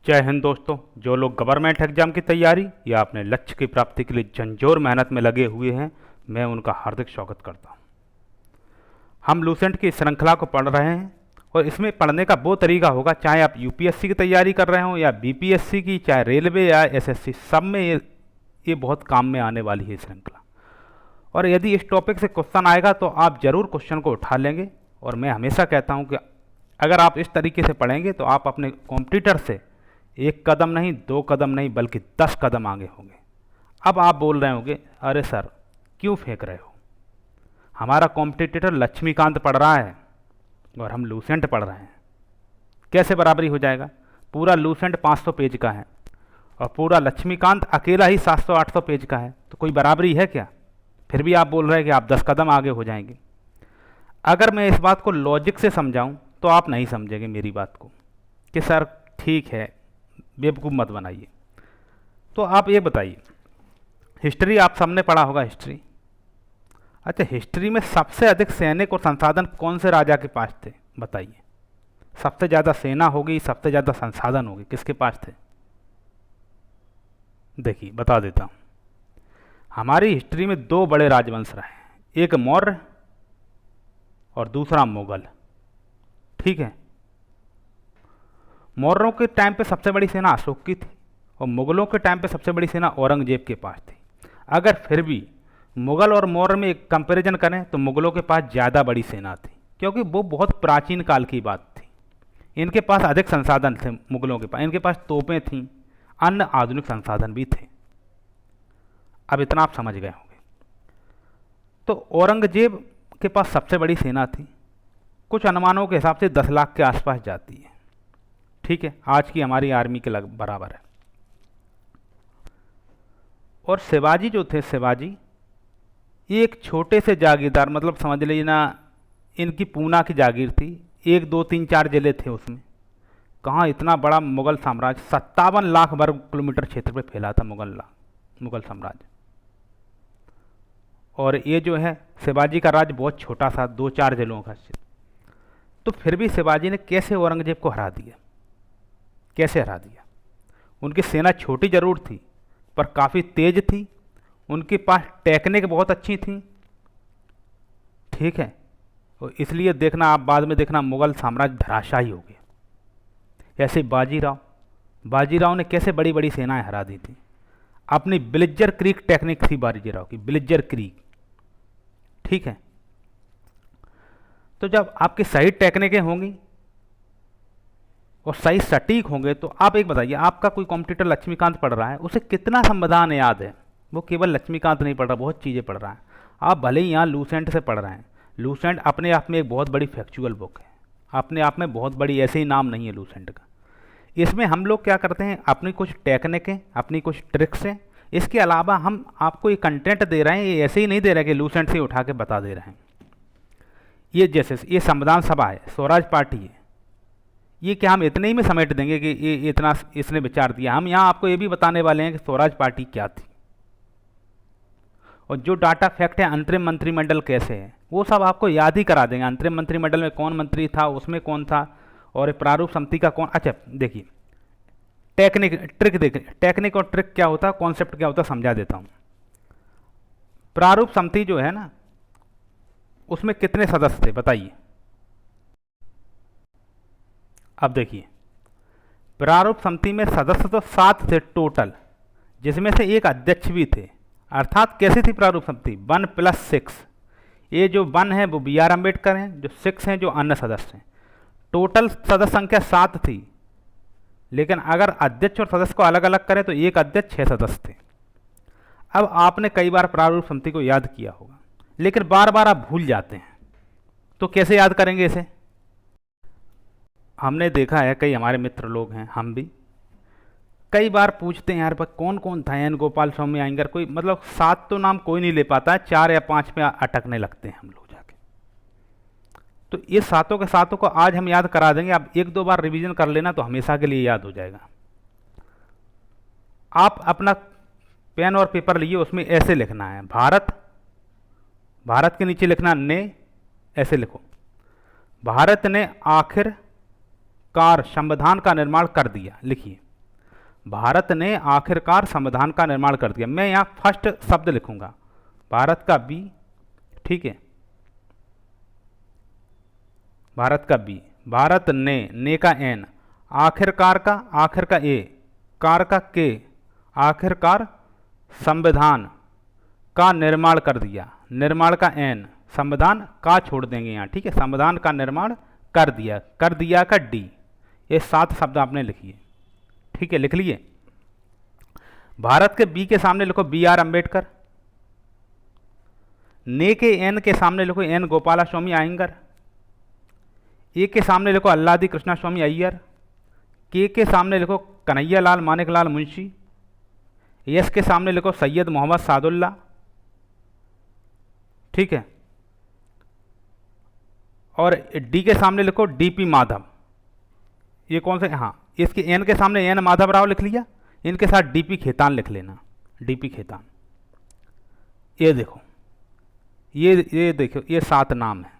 जय हिंद दोस्तों। जो लोग गवर्नमेंट एग्जाम की तैयारी या अपने लक्ष्य की प्राप्ति के लिए झंझोर मेहनत में लगे हुए हैं, मैं उनका हार्दिक स्वागत करता हूं। हम लूसेंट की श्रृंखला को पढ़ रहे हैं और इसमें पढ़ने का वो तरीका होगा, चाहे आप यूपीएससी की तैयारी कर रहे हो या बीपीएससी की, चाहे रेलवे या एसएससी, सब में ये बहुत काम में आने वाली है श्रृंखला। और यदि इस टॉपिक से क्वेश्चन आएगा तो आप ज़रूर क्वेश्चन को उठा लेंगे। और मैं हमेशा कहता हूं कि अगर आप इस तरीके से पढ़ेंगे तो आप अपने कॉम्पिटिटर से एक कदम नहीं, दो कदम नहीं, बल्कि 10 कदम आगे होंगे। अब आप बोल रहे होंगे, अरे सर क्यों फेंक रहे हो, हमारा कॉम्पिटिटर लक्ष्मीकांत पढ़ रहा है और हम लूसेंट पढ़ रहे हैं, कैसे बराबरी हो जाएगा? पूरा लूसेंट 500 पेज का है और पूरा लक्ष्मीकांत अकेला ही 700-800 पेज का है, तो कोई बराबरी है क्या? फिर भी आप बोल रहे हैं कि आप 10 कदम आगे हो जाएंगे। अगर मैं इस बात को लॉजिक से समझाऊं तो आप नहीं समझेंगे मेरी बात को कि सर ठीक है, बेवकूफ़ मत बनाइए। तो आप ये बताइए, हिस्ट्री आप सबने पढ़ा होगा, हिस्ट्री। अच्छा, हिस्ट्री में सबसे अधिक सैनिक और संसाधन कौन से राजा के पास थे बताइए? सबसे ज़्यादा सेना होगी, सबसे ज़्यादा संसाधन होगी, किसके पास थे? देखिए बता देता हूँ। हमारी हिस्ट्री में दो बड़े राजवंश रहे हैं, एक मौर्य और दूसरा मुगल। ठीक है, मौर्यों के टाइम पे सबसे बड़ी सेना अशोक की थी और मुगलों के टाइम पे सबसे बड़ी सेना औरंगजेब के पास थी। अगर फिर भी मुगल और मौर्य में एक कंपैरिजन करें तो मुगलों के पास ज़्यादा बड़ी सेना थी, क्योंकि वो बहुत प्राचीन काल की बात थी। इनके पास अधिक संसाधन थे, मुगलों के पास, इनके पास तोपें थीं, अन्य आधुनिक संसाधन भी थे। अब इतना आप समझ गए होंगे। तो औरंगजेब के पास सबसे बड़ी सेना थी, कुछ अनुमानों के हिसाब से 10 लाख के आसपास जाती है। ठीक है, आज की हमारी आर्मी के बराबर है। और शिवाजी जो थे, शिवाजी एक छोटे से जागीरदार, मतलब समझ लीजिए ना, इनकी पूना की जागीर थी, 1 2 3 4 जिले थे उसमें। कहाँ इतना बड़ा मुगल साम्राज्य, 57 लाख वर्ग किलोमीटर क्षेत्र पे फैला था मुगल साम्राज्य। और ये जो है शिवाजी का राज्य बहुत छोटा सा, 2-4 जिलों का। तो फिर भी शिवाजी ने कैसे औरंगजेब को हरा दिया? कैसे हरा दिया? उनकी सेना छोटी जरूर थी पर काफ़ी तेज थी, उनके पास टेक्निक बहुत अच्छी थी। ठीक है, तो इसलिए देखना, आप बाद में देखना, मुगल साम्राज्य धराशायी हो गया। ऐसे बाजीराव ने कैसे बड़ी बड़ी सेनाएं हरा दी थी। अपनी ब्लिजर क्रीक टेक्निक थी बाजीराव की, ब्लिजर क्रीक। ठीक है, तो जब आपकी सही टेक्निकें होंगी और सही सटीक होंगे तो आप एक बताइए, आपका कोई कॉम्पिटिटर लक्ष्मीकांत पढ़ रहा है, उसे कितना संविधान याद है? वो केवल लक्ष्मीकांत नहीं पढ़ रहा, बहुत चीज़ें पढ़ रहा है। आप भले ही यहाँ लूसेंट से पढ़ रहे हैं, लूसेंट अपने आप में एक बहुत बड़ी फैक्चुअल बुक है, अपने आप में बहुत बड़ी, ऐसे ही नाम नहीं है लूसेंट का। इसमें हम लोग क्या करते हैं, अपनी कुछ टेक्निकें, अपनी कुछ ट्रिक्स हैं, इसके अलावा हम आपको ये कंटेंट दे रहे हैं, ये ऐसे ही नहीं दे रहे कि लूसेंट से उठा के बता दे रहे हैं। ये जैसे ये संविधान सभा है, स्वराज पार्टी है, ये क्या हम इतने ही में समेट देंगे कि ये इतना इसने विचार दिया? हम यहाँ आपको ये भी बताने वाले हैं कि स्वराज पार्टी क्या थी, और जो डाटा फैक्ट है अंतरिम मंत्रिमंडल कैसे है, वो सब आपको याद ही करा देंगे। अंतरिम मंत्रिमंडल में कौन मंत्री था, उसमें कौन था, और प्रारूप समिति का कौन। अच्छा देखिए, टेक्निक ट्रिक देखिए, टेक्निक और ट्रिक क्या होता है, कॉन्सेप्ट क्या होता है, समझा देता हूँ। प्रारूप समिति जो है ना, उसमें कितने सदस्य थे बताइए? अब देखिए, प्रारूप समिति में सदस्य तो 7 थे टोटल, जिसमें से एक अध्यक्ष भी थे। अर्थात कैसी थी प्रारूप समिति? 1 + 6। ये जो 1 है वो BR अम्बेडकर हैं, जो 6 हैं जो अन्य सदस्य हैं। टोटल सदस्य संख्या 7 थी, लेकिन अगर अध्यक्ष और सदस्य को अलग अलग करें तो एक अध्यक्ष 6 सदस्य थे। अब आपने कई बार प्रारूप समिति को याद किया होगा, लेकिन बार बार आप भूल जाते हैं, तो कैसे याद करेंगे इसे? हमने देखा है, कई हमारे मित्र लोग हैं, हम भी कई बार पूछते हैं, यार पर कौन कौन था, एन गोपाल स्वामी अयंगर, कोई मतलब 7 तो नाम कोई नहीं ले पाता है, 4 या 5 में अटकने लगते हैं हम लोग जाके। तो ये सातों के सातों को आज हम याद करा देंगे, आप 1-2 बार रिवीजन कर लेना तो हमेशा के लिए याद हो जाएगा। आप अपना पेन और पेपर लिए, उसमें ऐसे लिखना है, भारत के नीचे लिखना ने, ऐसे लिखो, भारत ने आखिरकार संविधान का निर्माण कर दिया, लिखिए। भारत ने आखिरकार संविधान का निर्माण कर दिया। मैं यहाँ फर्स्ट शब्द लिखूंगा, भारत का बी, ठीक है, भारत का बी, भारत ने का एन, आखिरकार का ए, कार का के, आखिरकार संविधान का निर्माण कर दिया, निर्माण का एन, संविधान का छोड़ देंगे यहाँ, ठीक है, संविधान का निर्माण कर दिया का डी। ये 7 शब्द आपने लिखिए, ठीक है, लिख लिए। भारत के बी के सामने लिखो बी आर अम्बेडकर, ने के एन के सामने लिखो एन गोपाला स्वामी अयंगर, ए के सामने लिखो अल्लादी कृष्णा स्वामी अय्यर, के सामने लिखो कन्हैया लाल मानिकलाल मुंशी, एस के सामने लिखो सैयद मोहम्मद सादुल्ला, ठीक है, और डी के सामने लिखो डीपी माधव। ये कौन से, हाँ, इसके एन के सामने एन माधव राव लिख लिया, इनके साथ डीपी खेतान लिख लेना, डीपी खेतान। ये देखो, ये देखो, ये 7 नाम है,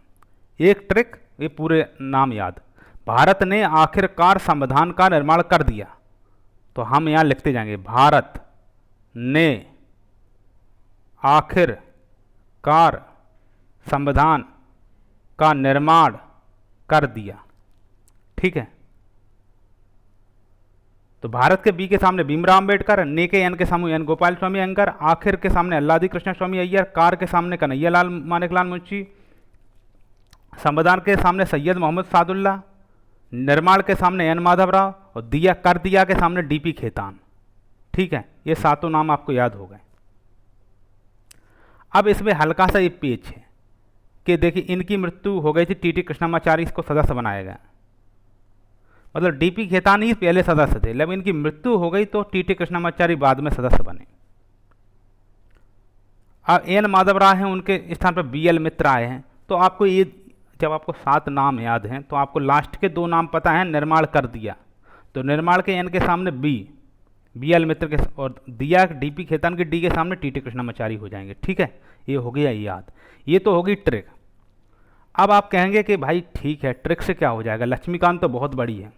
एक ट्रिक, ये पूरे नाम याद। भारत ने आखिरकार संविधान का निर्माण कर दिया, तो हम यहाँ लिखते जाएंगे भारत ने आखिरकार संविधान का निर्माण कर दिया, ठीक है। तो भारत के बी के सामने भीमराव अंबेडकर, ने के एन के सामने एन गोपाल स्वामी अयंगर, आखिर के सामने अल्लादी कृष्ण स्वामी अय्यर, कार के सामने कन्हैया लाल मानिकलाल मुंशी, संविधान के सामने सैयद मोहम्मद सादुल्ला, निर्माण के सामने एन माधव राव, और दिया के सामने डीपी खेतान, ठीक है। ये 7 नाम आपको याद हो गए। अब इसमें हल्का सा ये पेच है कि देखिए, इनकी मृत्यु हो गई थी, टीटी कृष्णमाचारी इसको सदस्य बनाया गया, मतलब डीपी खेतान ही पहले सदस्य थे, लेकिन इनकी मृत्यु हो गई तो टीटी कृष्णमाचारी बाद में सदस्य बने। अब एन माधव राव हैं, उनके स्थान पर बीएल मित्र आए हैं। तो आपको ये, जब आपको 7 नाम याद हैं तो आपको लास्ट के 2 नाम पता है, निर्माण कर दिया, तो निर्माण के एन के सामने बीएल मित्र के, और दिया डीपी खेतान के डी के सामने टीटी कृष्णमाचारी हो जाएंगे, ठीक है। ये हो गया याद, ये तो होगी ट्रिक। अब आप कहेंगे कि भाई ठीक है, ट्रिक से क्या हो जाएगा, लक्ष्मीकांत तो बहुत बड़ी है,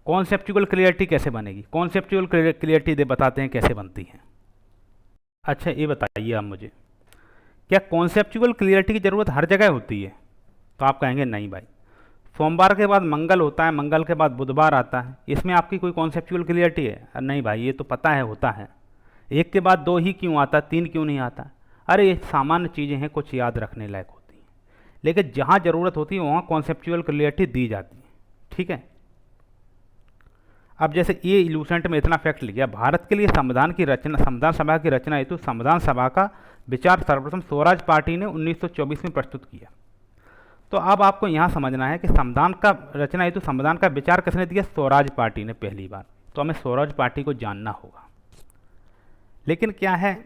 कॉन्सेप्चुअल क्लियरिटी कैसे बनेगी? कॉन्सेप्चुअल क्लियरिटी दे बताते हैं कैसे बनती है। अच्छा ये बताइए आप मुझे, क्या कॉन्सेप्चुअल क्लियरिटी की ज़रूरत हर जगह होती है? तो आप कहेंगे नहीं भाई, सोमवार के बाद मंगल होता है, मंगल के बाद बुधवार आता है, इसमें आपकी कोई कॉन्सेप्चुअल क्लियरिटी है? नहीं भाई, ये तो पता है होता है। एक के बाद 2 ही क्यों आता, 3 क्यों नहीं आता? अरे ये सामान्य चीज़ें हैं, कुछ याद रखने लायक होती हैं, लेकिन जहाँ ज़रूरत होती है वहाँ कॉन्सेप्चुअल क्लियरिटी दी जाती है, ठीक है। अब जैसे ये लूसेंट में इतना फैक्ट लिख गया, भारत के लिए संविधान की रचना, संविधान सभा की रचना हेतु संविधान सभा का विचार सर्वप्रथम स्वराज पार्टी ने 1924 में प्रस्तुत किया। तो अब आपको यहाँ समझना है कि संविधान का रचना हेतु संविधान का विचार किसने दिया? स्वराज पार्टी ने पहली बार। तो हमें स्वराज पार्टी को जानना होगा। लेकिन क्या है,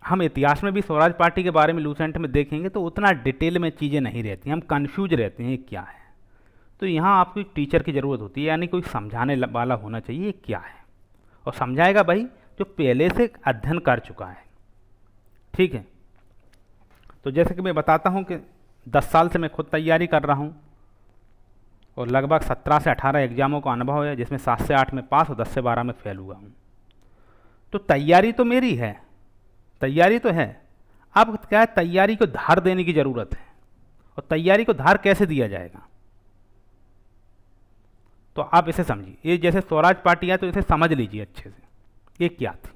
हम इतिहास में भी स्वराज पार्टी के बारे में लूसेंट में देखेंगे तो उतना डिटेल में चीज़ें नहीं रहती, हम कन्फ्यूज रहते हैं क्या है। तो यहाँ आपको टीचर की ज़रूरत होती है, यानी कोई समझाने वाला होना चाहिए ये क्या है, और समझाएगा भाई जो पहले से अध्ययन कर चुका है, ठीक है। तो जैसे कि मैं बताता हूँ कि 10 साल से मैं खुद तैयारी कर रहा हूँ और लगभग 17 से 18 एग्जामों का अनुभव है, जिसमें 7 से 8 में पास और 10 से 12 में फेल हुआ हूँ। तो तैयारी तो मेरी है, तैयारी तो है। अब क्या है, तैयारी को धार देने की ज़रूरत है, और तैयारी को धार कैसे दिया जाएगा? तो आप इसे समझिए, ये जैसे स्वराज पार्टी है तो इसे समझ लीजिए अच्छे से, ये क्या थी।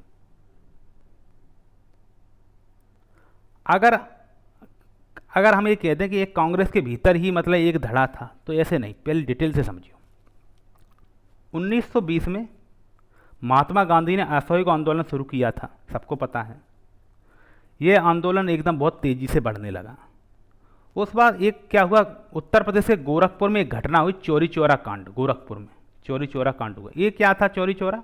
अगर हम ये कहते हैं कि एक कांग्रेस के भीतर ही मतलब एक धड़ा था, तो ऐसे नहीं, पहले डिटेल से समझिए। 1920 में महात्मा गांधी ने असहयोग आंदोलन शुरू किया था, सबको पता है। ये आंदोलन एकदम बहुत तेज़ी से बढ़ने लगा। उस बाद एक क्या हुआ, उत्तर प्रदेश के गोरखपुर में एक घटना हुई, चौरी चौरा कांड। गोरखपुर में चौरी चौरा कांड हुआ। ये क्या था चौरी चौरा?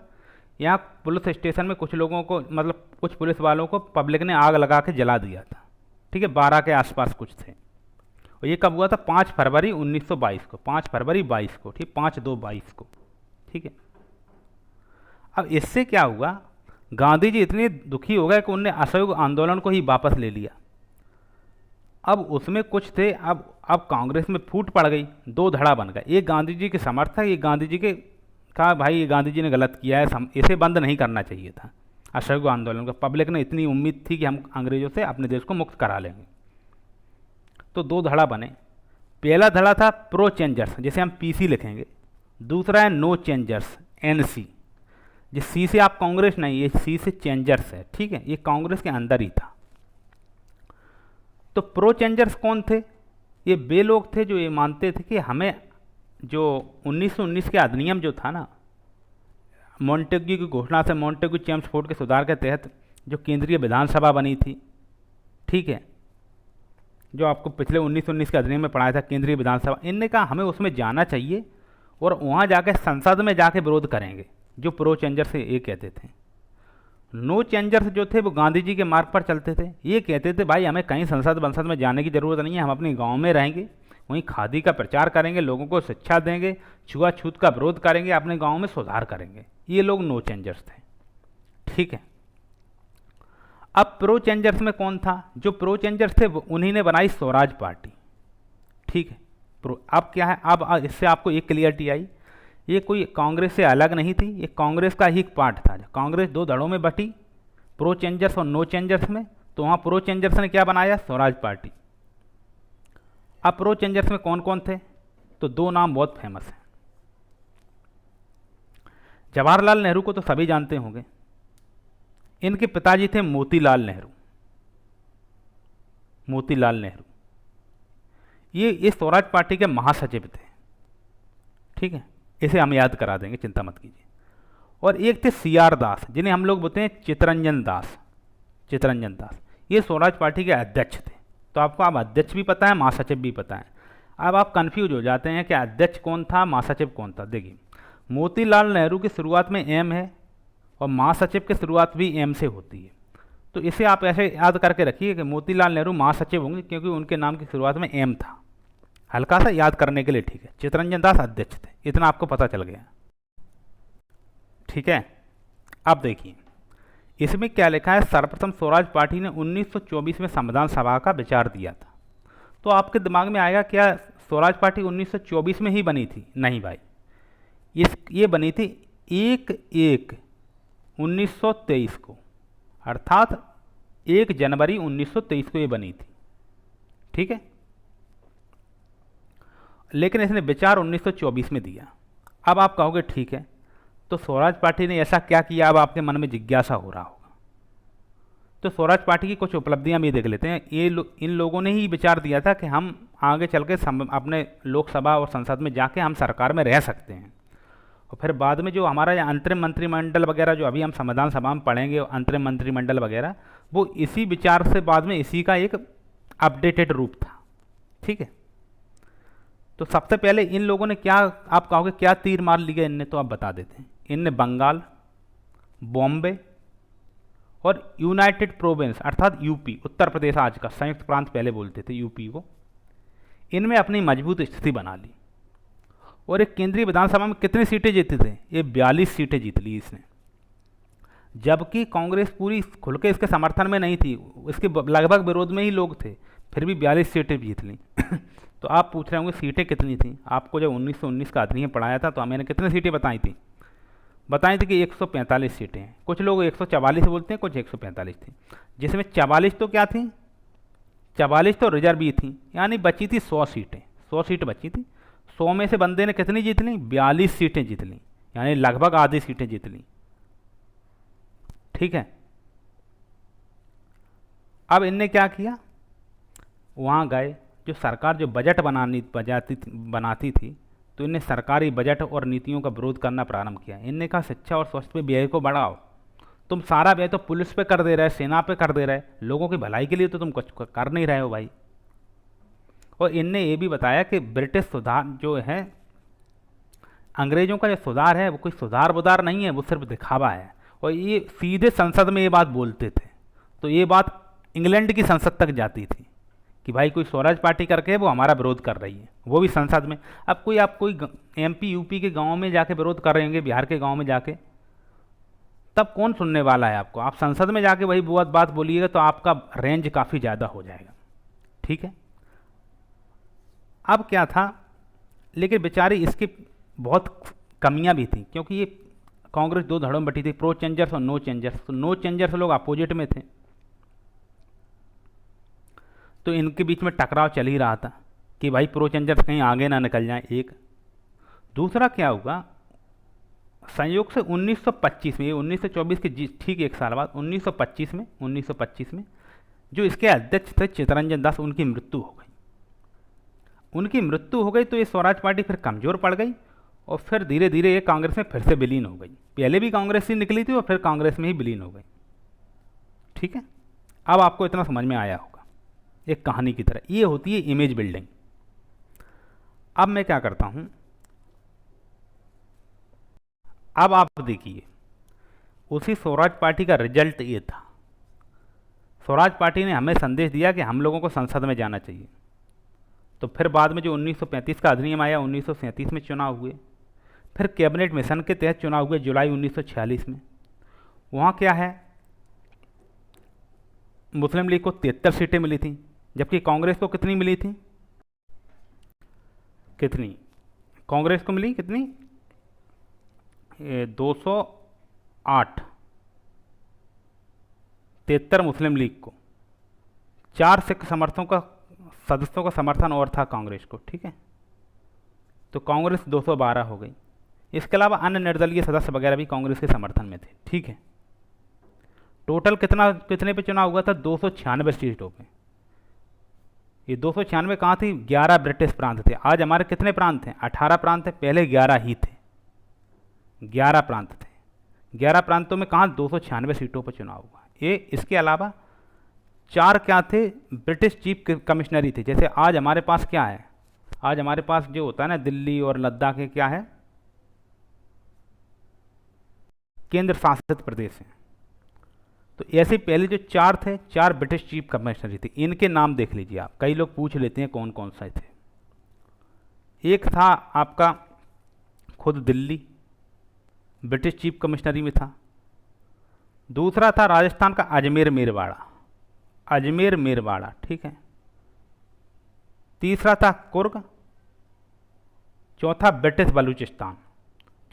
यहाँ पुलिस स्टेशन में कुछ लोगों को, मतलब कुछ पुलिस वालों को पब्लिक ने आग लगा के जला दिया था, ठीक है। 12 के आसपास कुछ थे। और ये कब हुआ था? 5 फरवरी 1922 को, 5 फरवरी 22 को, ठीक, 5/2/22 को, ठीक है। अब इससे क्या हुआ, गांधी जी इतने दुखी हो गए कि उनने असहयोग आंदोलन को ही वापस ले लिया। अब उसमें कुछ थे, अब कांग्रेस में फूट पड़ गई, 2 धड़ा बन गए। एक गांधी जी के समर्थक, एक गांधी जी के कहा भाई गांधी जी ने गलत किया है, इसे बंद नहीं करना चाहिए था। असहयोग आंदोलन का पब्लिक ने इतनी उम्मीद थी कि हम अंग्रेज़ों से अपने देश को मुक्त करा लेंगे। तो दो धड़ा बने। पहला धड़ा था प्रो चेंजर्स, जिसे हम पीसी लिखेंगे। दूसरा है नो चेंजर्स, एनसी। जिस सी से आप कांग्रेस नहीं, ये सी से चेंजर्स है, ठीक है, ये कांग्रेस के अंदर ही था। तो प्रो चेंजर्स कौन थे? ये वे लोग थे जो ये मानते थे कि हमें जो 1919 के अधिनियम जो था ना, मॉन्टेग्यू की घोषणा से, मॉन्टेग्यू चेम्सफोर्ड के सुधार के तहत जो केंद्रीय विधानसभा बनी थी, ठीक है, जो आपको पिछले 1919 के अधिनियम में पढ़ाया था, केंद्रीय विधानसभा, इनने कहा हमें उसमें जाना चाहिए और वहाँ जाके संसद में जाके विरोध करेंगे, जो प्रो चेंजर्स ये कहते थे। नो चेंजर्स जो थे वो गांधी जी के मार्ग पर चलते थे। ये कहते थे भाई हमें कहीं संसद वंसद में जाने की ज़रूरत नहीं है, हम अपने गांव में रहेंगे, वहीं खादी का प्रचार करेंगे, लोगों को शिक्षा देंगे, छुआछूत का विरोध करेंगे, अपने गांव में सुधार करेंगे। ये लोग नो चेंजर्स थे, ठीक है। अब प्रो चेंजर्स में कौन था? जो प्रो चेंजर्स थे उन्हीं ने बनाई स्वराज पार्टी, ठीक है। अब क्या है, अब इससे आपको एक क्लियरिटी आई, ये कोई कांग्रेस से अलग नहीं थी, ये कांग्रेस का ही एक पार्ट था। कांग्रेस दो धड़ों में बटी, प्रो चेंजर्स और नो चेंजर्स में। तो वहाँ प्रो चेंजर्स ने क्या बनाया? स्वराज पार्टी। अब प्रो चेंजर्स में कौन कौन थे? तो दो नाम बहुत फेमस हैं। जवाहरलाल नेहरू को तो सभी जानते होंगे, इनके पिताजी थे मोतीलाल नेहरू। मोतीलाल नेहरू ये इस स्वराज पार्टी के महासचिव थे, ठीक है, इसे हम याद करा देंगे, चिंता मत कीजिए। और एक थे सीआर दास, जिन्हें हम लोग बोलते हैं चितरंजन दास। चितरंजन दास ये स्वराज पार्टी के अध्यक्ष थे। तो आपको अब अध्यक्ष भी पता है, महासचिव भी पता है। अब आप कंफ्यूज हो जाते हैं कि अध्यक्ष कौन था, महासचिव कौन था। देखिए, मोतीलाल नेहरू की शुरुआत में एम है और महासचिव की शुरुआत भी एम से होती है। तो इसे आप ऐसे याद करके रखिए कि मोतीलाल नेहरू महासचिव होंगे, क्योंकि उनके नाम की शुरुआत में एम था। हल्का सा याद करने के लिए, ठीक है। चितरंजन दास अध्यक्ष थे, इतना आपको पता चल गया, ठीक है। अब देखिए इसमें क्या लिखा है, सर्वप्रथम स्वराज पार्टी ने 1924 में संविधान सभा का विचार दिया था। तो आपके दिमाग में आएगा क्या स्वराज पार्टी 1924 में ही बनी थी? नहीं भाई, ये बनी थी 1/1/1923 को, अर्थात 1 जनवरी 1923 को ये बनी थी, ठीक है। लेकिन इसने विचार 1924 में दिया। अब आप कहोगे ठीक है, तो स्वराज पार्टी ने ऐसा क्या किया? अब आपके मन में जिज्ञासा हो रहा होगा। तो स्वराज पार्टी की कुछ उपलब्धियां भी देख लेते हैं। इन लोगों ने ही विचार दिया था कि हम आगे चल के अपने लोकसभा और संसद में जाके हम सरकार में रह सकते हैं। और फिर बाद में जो हमारा अंतरिम मंत्रिमंडल वगैरह, जो अभी हम संविधान सभा में पढ़ेंगे, अंतरिम मंत्रिमंडल वगैरह, वो इसी विचार से बाद में इसी का एक अपडेटेड रूप था, ठीक है। तो सबसे पहले इन लोगों ने क्या, आप कहोगे क्या तीर मार लिए इनने? तो आप बता देते हैं। इनने बंगाल, बॉम्बे और यूनाइटेड प्रोविंस अर्थात यूपी, उत्तर प्रदेश आज का संयुक्त प्रांत पहले बोलते थे यूपी को, इनमें अपनी मजबूत स्थिति बना ली। और एक केंद्रीय विधानसभा में कितनी सीटें जीते थे? ये 42 सीटें जीत ली इसने। जबकि कांग्रेस पूरी खुल के इसके समर्थन में नहीं थी, इसके लगभग विरोध में ही लोग थे, फिर भी 42 सीटें जीत ली। तो आप पूछ रहे होंगे सीटें कितनी थी? आपको जब 1919 का अधिनियम पढ़ाया था तो मैंने कितनी सीटें बताई थी? बताई थी कि 145 सीटें हैं। कुछ लोग 144 बोलते हैं, कुछ 145 थी, जिसमें 44 तो क्या थी? 44 तो रिजर्व भी थी, यानी बची थी 100 सीटें। 100 सीट बची थी। 100 में से बंदे ने कितनी जीत ली? 42 सीटें जीत ली, यानी लगभग आधी सीटें जीत ली, ठीक है। अब इनने क्या किया? वहाँ गए, जो सरकार जो बजट बनाती थी, तो इन्हें सरकारी बजट और नीतियों का विरोध करना प्रारंभ किया। इनने कहा शिक्षा और स्वास्थ्य पे व्यय को बढ़ाओ। तुम सारा व्यय तो पुलिस पे कर दे रहे, सेना पे कर दे रहे, लोगों की भलाई के लिए तो तुम कुछ कर नहीं रहे हो भाई। और इनने ये भी बताया कि ब्रिटिश सुधार जो है, अंग्रेजों का जो सुधार है वो कोई सुधार बुधार नहीं है, वो सिर्फ दिखावा है। और ये सीधे संसद में ये बात बोलते थे। तो ये बात इंग्लैंड की संसद तक जाती थी कि भाई कोई स्वराज पार्टी करके वो हमारा विरोध कर रही है, वो भी संसद में। अब आप कोई एमपी यूपी के गांव में जाके विरोध कर रहे होंगे, बिहार के गांव में जाके, तब कौन सुनने वाला है आपको? आप संसद में जाके वही बहुत बात बोलिएगा तो आपका रेंज काफ़ी ज़्यादा हो जाएगा, ठीक है। अब क्या था, लेकिन बेचारी इसके बहुत कमियां भी थी, क्योंकि ये कांग्रेस दो धड़ों में बटी थी, प्रो चेंजर्स और नो चेंजर्स। तो नो चेंजर्स लोग अपोजिट में थे, तो इनके बीच में टकराव चल ही रहा था कि भाई प्रो चेंजर्स कहीं आगे ना निकल जाए। एक दूसरा क्या हुआ, संयोग से 1925 में, ये 1924 के ठीक एक साल बाद 1925 में जो इसके अध्यक्ष थे चित्तरंजन दास, उनकी मृत्यु हो गई। उनकी मृत्यु हो गई तो ये स्वराज पार्टी फिर कमज़ोर पड़ गई और फिर धीरे धीरे ये कांग्रेस में फिर से विलीन हो गई। पहले भी कांग्रेस से निकली थी और फिर कांग्रेस में ही विलीन हो गई। ठीक है, अब आपको इतना समझ में आया होगा, एक कहानी की तरह। ये होती है इमेज बिल्डिंग। अब मैं क्या करता हूं, अब आप देखिए, उसी स्वराज पार्टी का रिजल्ट ये था। स्वराज पार्टी ने हमें संदेश दिया कि हम लोगों को संसद में जाना चाहिए। तो फिर बाद में जो 1935 का अधिनियम आया, 1937 में चुनाव हुए, फिर कैबिनेट मिशन के तहत चुनाव हुए जुलाई 1946 में। वहाँ क्या है, मुस्लिम लीग को 73 सीटें मिली थी, जबकि कांग्रेस को कितनी मिली थी, कितनी कांग्रेस को मिली, कितनी 208, 73 मुस्लिम लीग को, 4 सिख सदस्यों का समर्थन और था कांग्रेस को। ठीक है, तो कांग्रेस 212 हो गई। इसके अलावा अन्य निर्दलीय सदस्य वगैरह भी कांग्रेस के समर्थन में थे। ठीक है, टोटल कितने पे चुनाव हुआ था, 296 सीटों पे। ये 296 कहाँ थी, 11 ब्रिटिश प्रांत थे। आज हमारे कितने प्रांत थे, 18 प्रांत थे, पहले 11 ही थे, 11 प्रांत थे। 11 प्रांतों में कहाँ 296 सीटों पर चुनाव हुआ। ये इसके अलावा 4 क्या थे, ब्रिटिश चीफ कमिश्नरी थे। जैसे आज हमारे पास क्या है, आज हमारे पास जो होता है ना, दिल्ली और लद्दाख के क्या है, केंद्र शासित प्रदेश हैं। तो ऐसे पहले जो 4 थे, 4 ब्रिटिश चीफ कमिश्नरी थे। इनके नाम देख लीजिए आप, कई लोग पूछ लेते हैं कौन कौन से थे। एक था आपका खुद दिल्ली, ब्रिटिश चीफ कमिश्नरी में था। दूसरा था राजस्थान का अजमेर मेरवाड़ा, ठीक है। तीसरा था कुर्ग। चौथा ब्रिटिश बलूचिस्तान,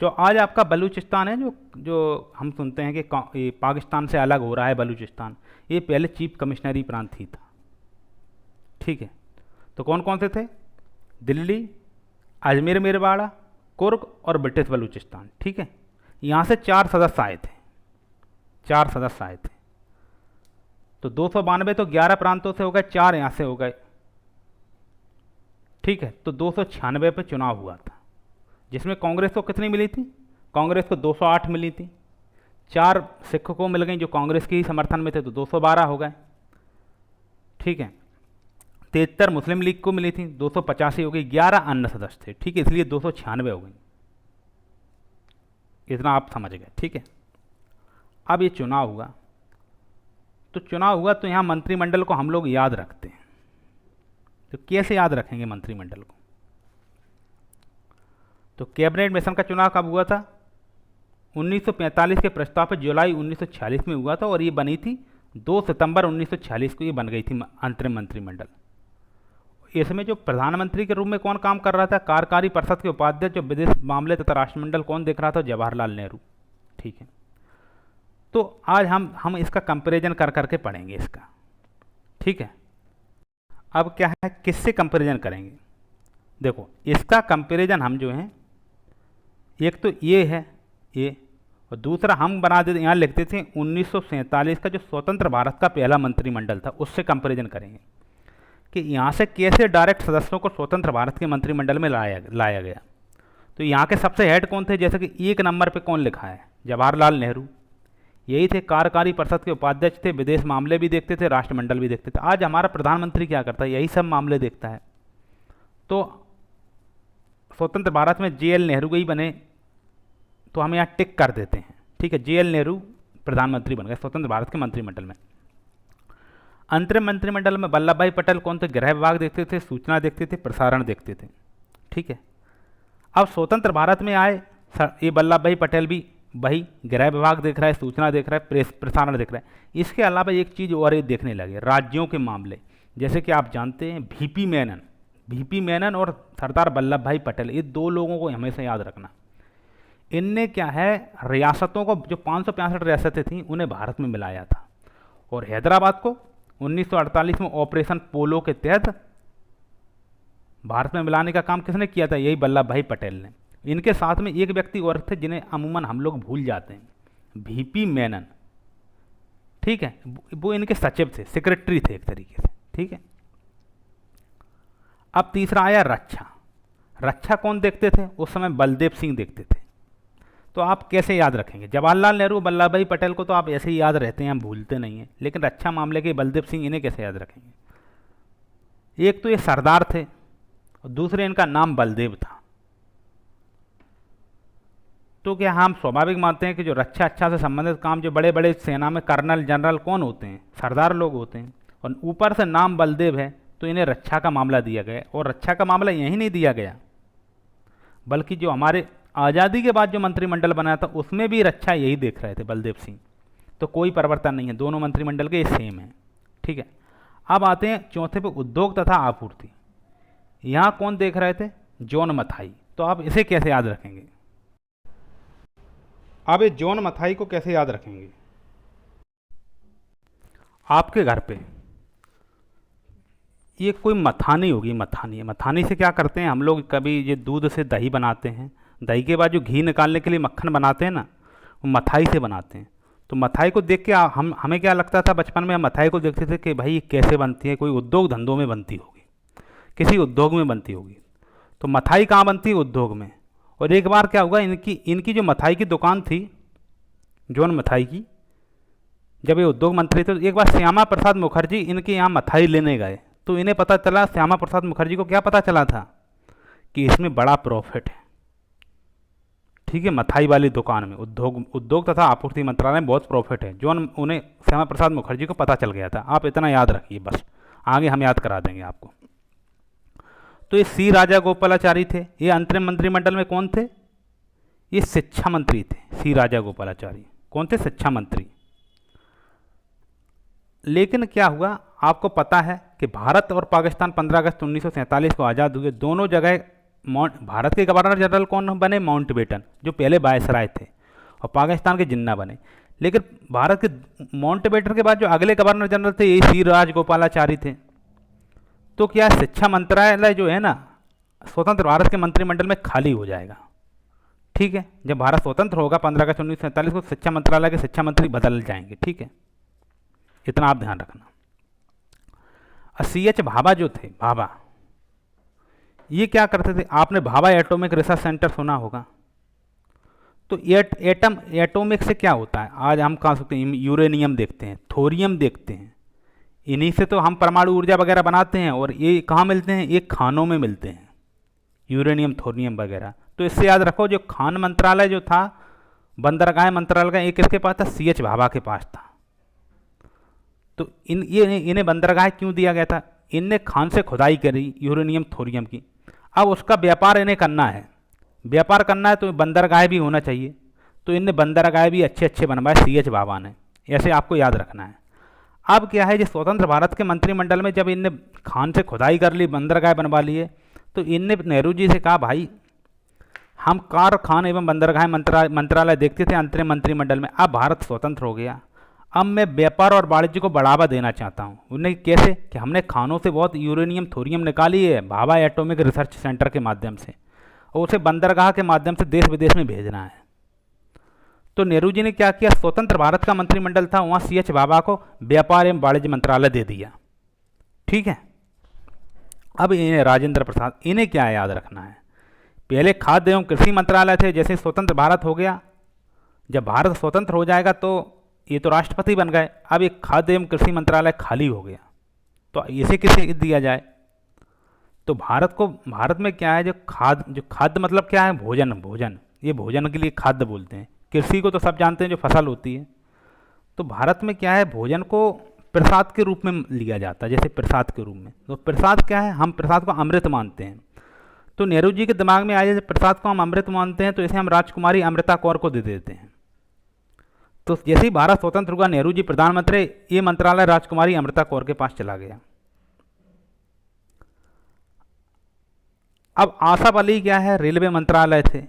जो आज आपका बलूचिस्तान है, जो हम सुनते हैं कि ये पाकिस्तान से अलग हो रहा है बलूचिस्तान, ये पहले चीफ कमिश्नरी प्रांत ही था। ठीक है, तो कौन कौन से थे, दिल्ली, अजमेर मेरवाड़ा, कुर्ग और ब्रिटिश बलूचिस्तान। ठीक है, यहाँ से 4 सदस्य आए थे, 4 सदस्य आए थे। तो 292 तो 11 प्रांतों से हो गए, 4 यहाँ से हो गए। ठीक है, तो 296 पे चुनाव हुआ था, जिसमें कांग्रेस को कितनी मिली थी, कांग्रेस को 208 मिली थी। 4 सिख को मिल गई जो कांग्रेस के ही समर्थन में थे, तो 212 हो गए। ठीक है, 73 मुस्लिम लीग को मिली थी, 285 हो गई। 11 अन्य सदस्य थे। ठीक है, इसलिए 296 हो गई। इतना आप समझ गए। ठीक है, अब ये चुनाव हुआ, तो यहाँ मंत्रिमंडल को हम लोग याद रखते हैं। तो कैसे याद रखेंगे मंत्रिमंडल को, तो कैबिनेट मिशन का चुनाव कब हुआ था, 1945 के प्रस्ताव पर जुलाई 1946 में हुआ था, और ये बनी थी 2 सितंबर 1946 को ये बन गई थी अंतरिम मंत्रिमंडल। इसमें जो प्रधानमंत्री के रूप में कौन काम कर रहा था, कार्यकारी परिषद के उपाध्यक्ष, जो विदेश मामले तथा राष्ट्रमंडल कौन देख रहा था, जवाहरलाल नेहरू। ठीक है, तो आज हम इसका कंपैरिजन कर करके पढ़ेंगे इसका। ठीक है, अब क्या है, किससे कंपैरिजन करेंगे, देखो इसका कंपैरिजन हम जो है, एक तो ये है ये, और दूसरा हम बना देते, यहाँ लिखते थे 1947 का जो स्वतंत्र भारत का पहला मंत्रिमंडल था, उससे कंपैरिजन करेंगे कि यहाँ से कैसे डायरेक्ट सदस्यों को स्वतंत्र भारत के मंत्रिमंडल में लाया गया। तो यहाँ के सबसे हेड कौन थे, जैसे कि 1 नंबर पे कौन लिखा है, जवाहरलाल नेहरू। यही थे, कार्यकारी परिषद के उपाध्यक्ष थे, विदेश मामले भी देखते थे, राष्ट्रमंडल भी देखते थे। आज हमारा प्रधानमंत्री क्या करता है, यही सब मामले देखता है। तो स्वतंत्र भारत में JL नेहरू ही बने, तो हम यहाँ टिक कर देते हैं। ठीक है, JL नेहरू प्रधानमंत्री बन गए स्वतंत्र भारत के मंत्रिमंडल में। अंतरिम मंत्रिमंडल में वल्लभ भाई पटेल कौन थे, गृह विभाग देखते थे, सूचना देखते थे, प्रसारण देखते थे। ठीक है, अब स्वतंत्र भारत में आए ये वल्लभ भाई पटेल भी वही गृह विभाग देख रहा है, सूचना देख रहा है, प्रेस प्रसारण देख रहा है। इसके अलावा एक चीज़ और ये देखने लगे, राज्यों के मामले। जैसे कि आप जानते हैं VP मेनन और सरदार वल्लभ भाई पटेल, ये 2 लोगों को हमेशा याद रखना। इनने क्या है, रियासतों को, जो 565 रियासतें थीं उन्हें भारत में मिलाया था, और हैदराबाद को 1948 में ऑपरेशन पोलो के तहत भारत में मिलाने का काम किसने किया था? यही वल्लभ भाई पटेल ने। इनके साथ में एक व्यक्ति और थे जिन्हें अमूमन हम लोग भूल जाते हैं, वीपी मेनन। ठीक है, वो इनके सचिव थे, सेक्रेटरी थे एक तरीके से। ठीक है, अब तीसरा आया रक्षा। रक्षा कौन देखते थे उस समय? बलदेव सिंह देखते थे। तो आप कैसे याद रखेंगे? जवाहरलाल नेहरू, वल्लभ भाई पटेल को तो आप ऐसे ही याद रहते हैं, हम भूलते नहीं हैं, लेकिन रक्षा मामले के बलदेव सिंह, इन्हें कैसे याद रखेंगे? एक तो ये सरदार थे और दूसरे इनका नाम बलदेव था। तो क्या हम स्वाभाविक मानते हैं कि जो रक्षा से संबंधित काम, जो बड़े बड़े सेना में कर्नल जनरल कौन होते हैं? सरदार लोग होते हैं, और ऊपर से नाम बलदेव है, तो इन्हें रक्षा का मामला दिया गया। और रक्षा का मामला यही नहीं दिया गया, बल्कि जो हमारे आज़ादी के बाद जो मंत्रिमंडल बनाया था उसमें भी रक्षा यही देख रहे थे, बलदेव सिंह। तो कोई परिवर्तन नहीं है, दोनों मंत्रिमंडल के सेम है। ठीक है, अब आते हैं चौथे पे, उद्योग तथा आपूर्ति। यहाँ कौन देख रहे थे? जॉन मथाई। तो आप इसे कैसे याद रखेंगे? अब ये जॉन मथाई को कैसे याद रखेंगे? आपके घर पे ये कोई मथानी होगी, मथानी। मथानी से क्या करते हैं हम लोग? कभी ये दूध से दही बनाते हैं, दही के बाद जो घी निकालने के लिए मक्खन बनाते हैं ना, वो मथाई से बनाते हैं। तो मथाई को देख के हमें क्या लगता था बचपन में? हम मथाई को देखते थे कि भाई ये कैसे बनती है, कोई उद्योग धंधों में बनती होगी, किसी उद्योग में बनती होगी। तो मथाई कहाँ बनती है? उद्योग में। और एक बार क्या हुआ, इनकी जो मथाई की दुकान थी, जॉन मथाई की, जब ये उद्योग मंत्री थे, तो एक बार श्यामा प्रसाद मुखर्जी इनके यहाँ मथाई लेने गए। तो इन्हें पता चला, श्यामा प्रसाद मुखर्जी को क्या पता चला था? कि इसमें बड़ा प्रॉफिट है। ठीक है, मथाई वाली दुकान में उद्योग तथा आपूर्ति मंत्रालय में बहुत प्रॉफिट है, जो उन्हें श्यामा प्रसाद मुखर्जी को पता चल गया था। आप इतना याद रखिए बस, आगे हम याद करा देंगे आपको। तो ये सी राजा गोपालाचारी थे, ये अंतरिम मंत्रिमंडल में कौन थे? ये शिक्षा मंत्री थे, सी राजा गोपालाचारी। कौन थे? शिक्षा मंत्री। लेकिन क्या हुआ, आपको पता है कि भारत और पाकिस्तान 15 अगस्त 1947 को आज़ाद हुए। दोनों जगह भारत के गवर्नर जनरल कौन बने? माउंटबेटन, जो पहले वायसराय थे, और पाकिस्तान के जिन्ना बने। लेकिन भारत के माउंटबेटन के बाद जो अगले गवर्नर जनरल थे, ये सी राजगोपालाचारी थे। तो क्या शिक्षा मंत्रालय जो है ना, स्वतंत्र भारत के मंत्रिमंडल में खाली हो जाएगा। ठीक है, जब भारत स्वतंत्र होगा 15 अगस्त 1947 को, शिक्षा मंत्रालय के शिक्षा मंत्री बदल जाएंगे। ठीक है, इतना आप ध्यान रखना। सी एच भाभा जो थे, भाभा, ये क्या करते थे? आपने भाभा एटॉमिक रिसर्च सेंटर सुना होगा। तो एटॉमिक से क्या होता है? आज हम कहाँ सकते हैं, यूरेनियम देखते हैं, थोरियम देखते हैं, इन्हीं से तो हम परमाणु ऊर्जा वगैरह बनाते हैं। और ये कहाँ मिलते हैं? ये खानों में मिलते हैं, यूरेनियम, थोरियम वगैरह। तो इससे याद रखो, जो खान मंत्रालय जो था, बंदरगाह मंत्रालय का, एक किसके पास था? सी एच भाभा के पास था। तो इन्हें बंदरगाह क्यों दिया गया था? इनने खान से खुदाई करी यूरेनियम, थोरियम की। अब उसका व्यापार इन्हें करना है, व्यापार करना है, तो बंदरगाह भी होना चाहिए। तो इनने बंदरगाह भी अच्छे अच्छे बनवाए, सी एच भाभा ने। ऐसे आपको याद रखना है। अब क्या है, जो स्वतंत्र भारत के मंत्रिमंडल में जब इनने खान से खुदाई कर ली, बंदरगाह बनवा लिए, तो इनने नेहरू जी से कहा, भाई हम कारखान एवं बंदरगाह मंत्रालय देखते थे अंतरिम मंत्रिमंडल में, अब भारत स्वतंत्र हो गया, अब मैं व्यापार और वाणिज्य को बढ़ावा देना चाहता हूँ। उन्हें कैसे? कि हमने खानों से बहुत यूरेनियम, थोरियम निकाली है भाभा एटॉमिक रिसर्च सेंटर के माध्यम से, और उसे बंदरगाह के माध्यम से देश विदेश में भेजना है। तो नेहरू जी ने क्या किया, स्वतंत्र भारत का मंत्रिमंडल था, वहाँ सी एच भाभा को व्यापार एवं वाणिज्य मंत्रालय दे दिया। ठीक है, अब इन्हें राजेंद्र प्रसाद, इन्हें क्या याद रखना है? पहले खाद्य एवं कृषि मंत्रालय थे, जैसे स्वतंत्र भारत हो गया, जब भारत स्वतंत्र हो जाएगा तो ये तो राष्ट्रपति बन गए, अब एक खाद्य एवं कृषि मंत्रालय खाली हो गया, तो इसे किसे दिया जाए? तो भारत में क्या है, जो खाद्य मतलब क्या है? भोजन, भोजन, ये भोजन के लिए खाद्य बोलते हैं। कृषि को तो सब जानते हैं, जो फसल होती है। तो भारत में क्या है, भोजन को प्रसाद के रूप में लिया जाता है, जैसे प्रसाद के रूप में। तो प्रसाद क्या है? हम प्रसाद को अमृत मानते हैं। तो नेहरू जी के दिमाग में आया, जब प्रसाद को हम अमृत मानते हैं, तो इसे हम राजकुमारी अमृता कौर को दे देते हैं। तो जैसे ही भारत स्वतंत्र हुआ, नेहरू जी प्रधानमंत्री, ये मंत्रालय राजकुमारी अमृता कौर के पास चला गया। अब आसफ अली क्या है, रेलवे मंत्रालय थे।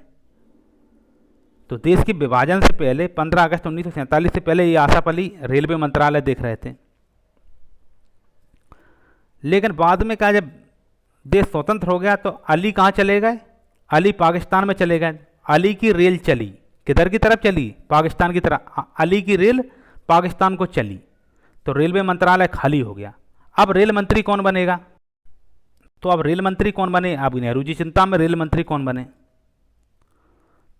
तो देश के विभाजन से पहले 15 अगस्त 1947 से पहले ये आसफ अली रेलवे मंत्रालय देख रहे थे। लेकिन बाद में क्या, जब देश स्वतंत्र हो गया तो अली कहाँ चले गए, अली पाकिस्तान में चले गए। अली की रेल चली किधर की तरफ चली, पाकिस्तान की तरफ। अली की रेल पाकिस्तान को चली तो रेलवे मंत्रालय खाली हो गया। अब रेल मंत्री कौन बनेगा, तो अब रेल मंत्री कौन बने, अब नेहरू जी चिंता में रेल मंत्री कौन बने।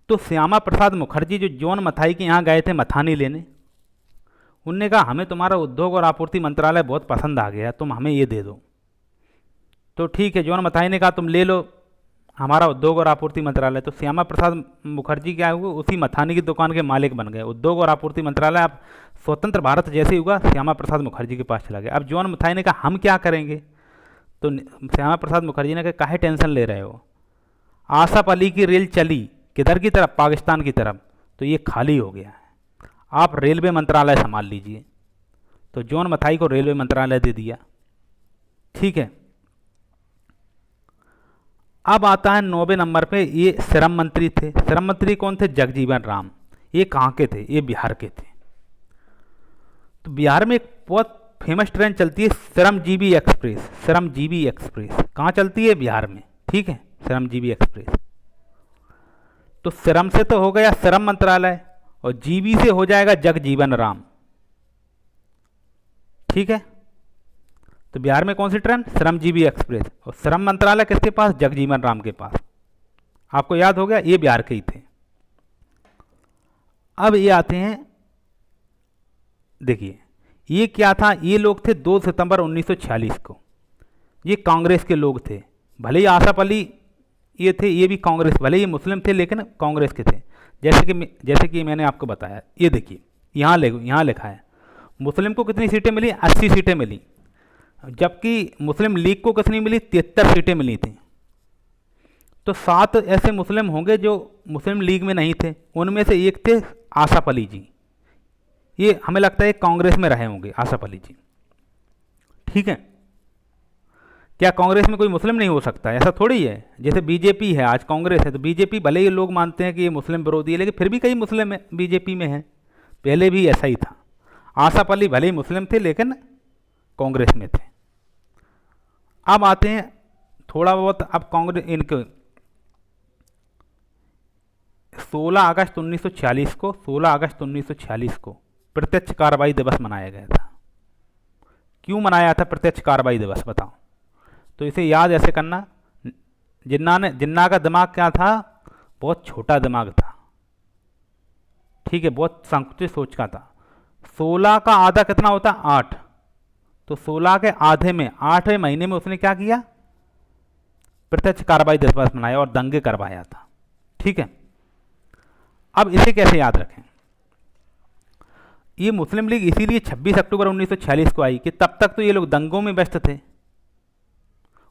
तो श्यामा प्रसाद मुखर्जी जो जॉन मथाई के यहाँ गए थे मथानी लेने, उनने कहा हमें तुम्हारा उद्योग और आपूर्ति मंत्रालय बहुत पसंद आ गया, तुम हमें ये दे दो। तो ठीक है, जॉन मथाई ने कहा तुम ले लो हमारा उद्योग और आपूर्ति मंत्रालय। तो श्यामा प्रसाद मुखर्जी क्या हुआ, उसी मथानी की दुकान के मालिक बन गए। उद्योग और आपूर्ति मंत्रालय अब स्वतंत्र भारत जैसे ही हुआ श्यामा प्रसाद मुखर्जी के पास चला गया। अब जॉन मथाई ने कहा हम क्या करेंगे, तो श्यामा प्रसाद मुखर्जी ने कहा काहे टेंशन ले रहे हो, आसफ अली की रेल चली किधर की तरफ, पाकिस्तान की तरफ, तो ये खाली हो गया है, आप रेलवे मंत्रालय संभाल लीजिए। तो जॉन मथाई को रेलवे मंत्रालय दे दिया। ठीक है, अब आता है 9वें नंबर पे, ये श्रम मंत्री थे। श्रम मंत्री कौन थे, जगजीवन राम। ये कहाँ के थे, ये बिहार के थे। तो बिहार में एक बहुत फेमस ट्रेन चलती है श्रमजीवी एक्सप्रेस। श्रमजीवी एक्सप्रेस कहाँ चलती है, बिहार में। ठीक है, श्रमजीवी एक्सप्रेस। तो श्रम से तो हो गया श्रम मंत्रालय और जीवी से हो जाएगा जगजीवन राम। ठीक है, तो बिहार में कौन सी ट्रेन, श्रमजीवी एक्सप्रेस, और श्रम मंत्रालय किसके पास, जगजीवन राम के पास। आपको याद हो गया, ये बिहार के ही थे। अब ये आते हैं, देखिए ये क्या था, ये लोग थे 2 सितंबर 1946 को, ये कांग्रेस के लोग थे। भले ही आसफ अली ये थे, ये भी कांग्रेस, भले ये मुस्लिम थे लेकिन कांग्रेस के थे। जैसे कि मैंने आपको बताया, ये देखिए यहाँ लिखा है मुस्लिम को कितनी सीटें मिली, 80 सीटें मिली, जबकि मुस्लिम लीग को कितनी मिली, 73 सीटें मिली थी। तो 7 ऐसे मुस्लिम होंगे जो मुस्लिम लीग में नहीं थे, उनमें से एक थे आसफ अली जी। ये हमें लगता है कांग्रेस में रहे होंगे आसफ अली जी। ठीक है, क्या कांग्रेस में कोई मुस्लिम नहीं हो सकता, ऐसा थोड़ी है। जैसे बीजेपी है, आज कांग्रेस है, तो बीजेपी भले ही लोग मानते हैं कि ये मुस्लिम विरोधी है, लेकिन फिर भी कई मुस्लिम बीजेपी में है। पहले भी ऐसा ही था, आसफ अली भले ही मुस्लिम थे लेकिन कांग्रेस में थे। अब आते हैं थोड़ा बहुत, अब कांग्रेस इनके 16 अगस्त 1946 को प्रत्यक्ष कार्रवाई दिवस मनाया गया था। क्यों मनाया था प्रत्यक्ष कार्रवाई दिवस, बताओ। तो इसे याद ऐसे करना, जिन्ना का दिमाग क्या था, बहुत छोटा दिमाग था। ठीक है, बहुत संकुचित सोच का था। 16 का आधा कितना होता है, 8। तो 16 के आधे में 8वें महीने में उसने क्या किया, प्रत्यक्ष कार्रवाई दिवस मनाया और दंगे करवाया था। ठीक है, अब इसे कैसे याद रखें, ये मुस्लिम लीग इसीलिए 26 अक्टूबर 1946 को आई कि तब तक तो ये लोग दंगों में व्यस्त थे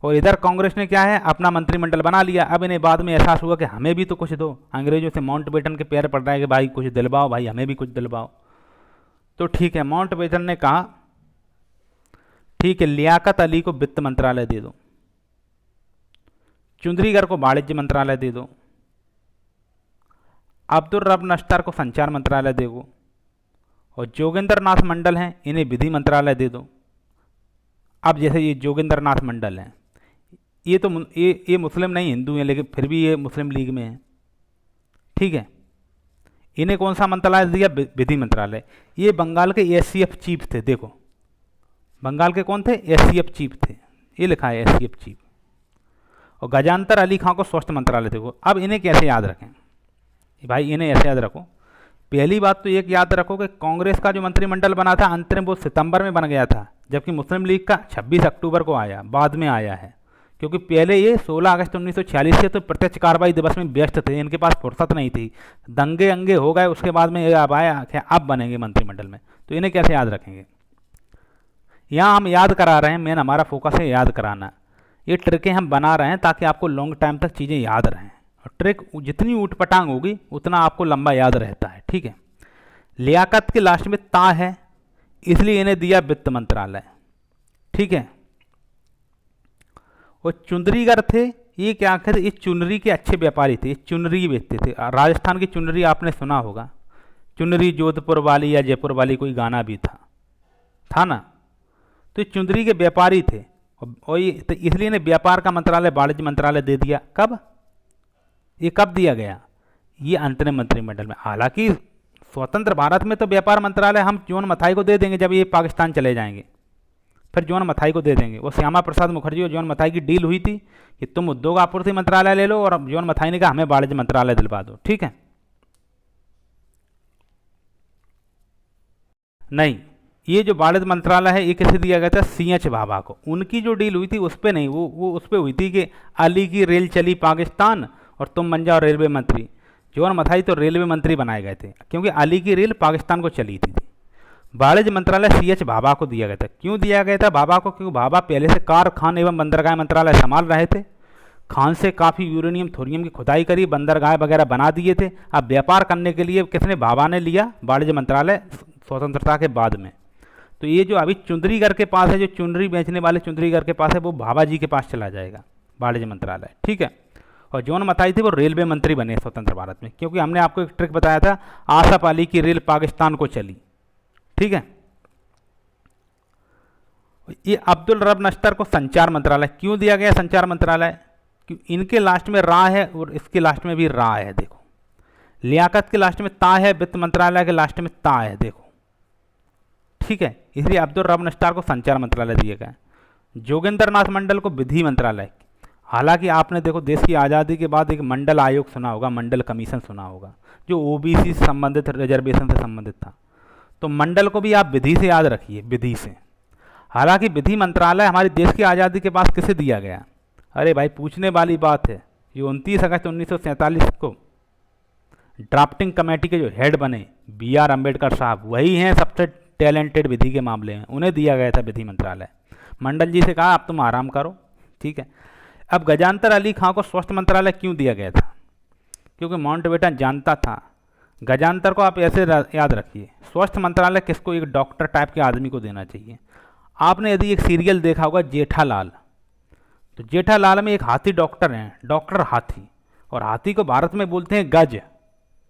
और इधर कांग्रेस ने क्या है, अपना मंत्रिमंडल बना लिया। अब इन्हें बाद में एहसास हुआ कि हमें भी तो कुछ दो, अंग्रेजों से माउंटबेटन के पैर पड़ रहा है कि भाई कुछ दिलवाओ, भाई हमें भी कुछ दिलवाओ। तो ठीक है, माउंटबेटन ने कहा ठीक है, लियाकत अली को वित्त मंत्रालय दे दो, चुंदरीगर को वाणिज्य मंत्रालय दे दो, अब्दुल रब नश्तर को संचार मंत्रालय दे दो, और जोगेंद्र नाथ मंडल हैं इन्हें विधि मंत्रालय दे दो। अब जैसे ये जोगेंद्र नाथ मंडल हैं, ये तो ये मुस्लिम नहीं, हिंदू हैं, लेकिन फिर भी ये मुस्लिम लीग में हैं। ठीक है, इन्हें कौन सा मंत्रालय दिया, विधि मंत्रालय। ये बंगाल के एससीएफ चीफ थे, देखो बंगाल के कौन थे, एससीएफ चीफ थे, ये लिखा है एससीएफ चीफ। और गजानतर अली खां को स्वास्थ्य मंत्रालय देखो। अब इन्हें कैसे याद रखें भाई, इन्हें ऐसे याद रखो। पहली बात तो एक याद रखो कि कांग्रेस का जो मंत्रिमंडल बना था अंतरिम, वो सितंबर में बन गया था, जबकि मुस्लिम लीग का 26 अक्टूबर को आया, बाद में आया है। क्योंकि पहले ये 16 अगस्त 1946 से तो प्रत्यक्ष कार्रवाई दिवस में व्यस्त थे, इनके पास फुर्सत नहीं थी, दंगे अंगे हो गए, उसके बाद में अब आया कि अब बनेंगे मंत्रिमंडल में। तो इन्हें कैसे याद रखेंगे, यहाँ हम याद करा रहे हैं, मेन हमारा फोकस है याद कराना। ये ट्रिकें हम बना रहे हैं ताकि आपको लॉन्ग टाइम तक चीज़ें याद रहें, और ट्रिक जितनी ऊटपटांग होगी उतना आपको लंबा याद रहता है। ठीक है, लियाकत के लास्ट में ता है, इसलिए इन्हें दिया वित्त मंत्रालय। ठीक है, और चुंदरीगर थे, ये क्या आखिर ये चुनरी के अच्छे व्यापारी थे, चुनरी बेचते थे। राजस्थान की चुनरी आपने सुना होगा, चुनरी जोधपुर वाली या जयपुर वाली, कोई गाना भी था ना। तो ये चुनरी के व्यापारी थे और ये तो इसलिए ने व्यापार का मंत्रालय वाणिज्य मंत्रालय दे दिया। कब, ये कब दिया गया? ये अंतरिम मंत्रिमंडल में। हालांकि स्वतंत्र भारत में तो व्यापार मंत्रालय हम जॉन मथाई को दे देंगे जब ये पाकिस्तान चले जाएंगे, फिर जॉन मथाई को दे देंगे। वो श्यामा प्रसाद मुखर्जी और जॉन मथाई की डील हुई थी कि तुम उद्योग आपूर्ति मंत्रालय ले लो, और जॉन मथाई ने कहा हमें वाणिज्य मंत्रालय दिलवा दो। ठीक है, नहीं, ये जो वाणिज्य मंत्रालय है ये किसे दिया गया था? CH भाभा को। उनकी जो डील हुई थी उस पर नहीं, वो उस पर हुई थी कि अली की रेल चली पाकिस्तान और तुम बन जाओ रेलवे मंत्री। जॉन मथाई तो रेलवे मंत्री बनाए गए थे क्योंकि अली की रेल पाकिस्तान को चली थी। वाणिज्य मंत्रालय CH भाभा को दिया गया था। क्यों दिया गया था भाभा को? क्योंकि भाभा पहले से कार, खान एवं बंदरगाह मंत्रालय संभाल रहे थे। खान से काफ़ी यूरेनियम थोरियम की खुदाई करी, बंदरगाह वगैरह बना दिए थे। अब व्यापार करने के लिए किसने? भाभा ने लिया वाणिज्य मंत्रालय स्वतंत्रता के बाद में। तो ये जो अभी चुंदरीगढ़ के पास है, जो चुनरी बेचने वाले चुंदरीगढ़ के पास है, वो भाभा जी के पास चला जाएगा वाणिज्य मंत्रालय। ठीक है, और जॉन मथाई थे वो रेलवे मंत्री बने स्वतंत्र भारत में, क्योंकि हमने आपको एक ट्रिक बताया था, आसफ अली की रेल पाकिस्तान को चली। ठीक है, ये अब्दुल रब नश्तर को संचार मंत्रालय क्यों दिया गया? संचार मंत्रालय क्योंकि इनके लास्ट में रा है और इसके लास्ट में भी रा है। देखो, लियाकत के लास्ट में ता है, वित्त मंत्रालय के लास्ट में ता है। देखो, ठीक है, इसलिए अब्दुल रब नश्तर को संचार मंत्रालय दिया गया। जोगेंद्र नाथ मंडल को विधि मंत्रालय। हालांकि आपने देखो देश की आज़ादी के बाद एक मंडल आयोग सुना होगा, मंडल कमीशन सुना होगा, जो OBC से संबंधित, रिजर्वेशन से संबंधित था। तो मंडल को भी आप विधि से याद रखिए, विधि से। हालांकि विधि मंत्रालय हमारे देश की आज़ादी के बाद किसे दिया गया? अरे भाई, पूछने वाली बात है। ये 29 अगस्त 1947 को ड्राफ्टिंग कमेटी के जो हेड बने BR अम्बेडकर साहब, वही हैं सबसे टैलेंटेड विधि के मामले में, उन्हें दिया गया था विधि मंत्रालय। मंडल जी से कहा अब तुम आराम करो। ठीक है, अब गजानतर अली खां को स्वास्थ्य मंत्रालय क्यों दिया गया था? क्योंकि माउंटबेटन जानता था। गजानतर को आप ऐसे याद रखिए, स्वास्थ्य मंत्रालय किसको? एक डॉक्टर टाइप के आदमी को देना चाहिए। आपने यदि एक सीरियल देखा होगा जेठालाल, तो जेठालाल में एक हाथी डॉक्टर हैं, डॉक्टर हाथी, और हाथी को भारत में बोलते हैं गज,